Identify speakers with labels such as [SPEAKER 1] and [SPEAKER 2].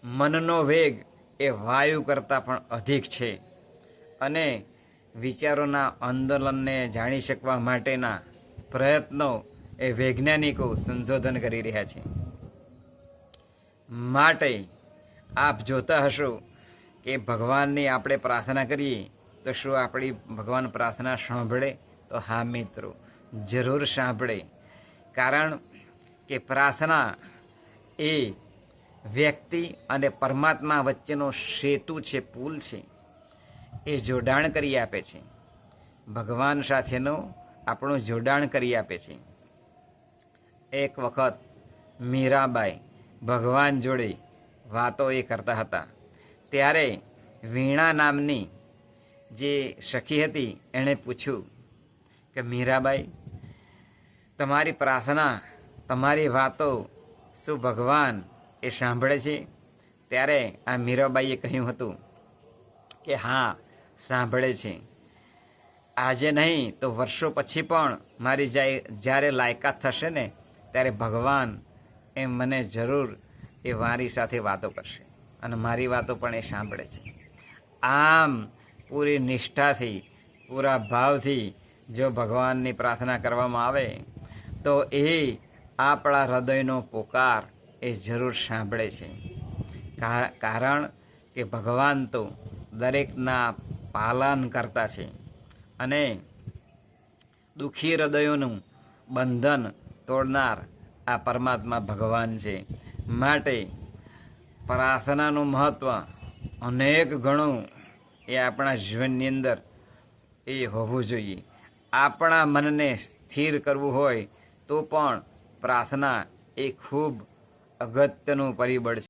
[SPEAKER 1] મનનો વેગ એ વાયુ કરતાં પણ અધિક છે અને વિચારોના આંદોલનને જાણી શકવા માટેના પ્રયત્નો એ વૈજ્ઞાનિકો સંશોધન કરી રહ્યા છે. માટે આપ જોતા હશો કે ભગવાનની આપણે પ્રાર્થના કરીએ તો શું આપણી ભગવાન પ્રાર્થના સાંભળે? તો હા મિત્રો, જરૂર સાંભળે. કારણ કે પ્રાર્થના એ વ્યક્તિ અને પરમાત્મા વચ્ચેનો સેતુ છે, પુલ છે. એ જોડાણ કરી આપે છે, ભગવાન સાથેનો આપણું જોડાણ કરી આપે છે. એક વખત મીરાબાઈ ભગવાન જોડે વાતો એ કરતા હતા, ત્યારે વીણા નામની જે સખી હતી એણે પૂછ્યું કે મીરાબાઈ, તમારી પ્રાર્થના, તમારી વાતો શું ભગવાન એ સાંભળે છે? ત્યારે આ મીરાબાઈએ કહ્યું હતું કે હા, સાંભળે છે. આજે નહીં તો વર્ષો પછી પણ મારી જ્યારે લાયકાત થશે ને ત્યારે ભગવાન એ મને જરૂર એ મારી સાથે વાતો કરશે અને મારી વાતો પણ એ સાંભળે છે. આમ પૂરી નિષ્ઠાથી, પૂરા ભાવથી જો ભગવાનની પ્રાર્થના કરવામાં આવે તો એ આપણા હૃદયનો પોકાર એ જરૂર સાંભળે છે. કારણ કે ભગવાન તો દરેકના પાલન કરતા છે અને દુઃખી હૃદયોનું બંધન તોડનાર આ પરમાત્મા ભગવાન છે. માટે પ્રાર્થનાનું મહત્ત્વ અનેક ગણું એ આપણા જીવનની અંદર એ હોવું જોઈએ. આપણા મનને સ્થિર કરવું હોય તો પણ પ્રાર્થના એ ખૂબ અગત્યનું પરિબળ છે.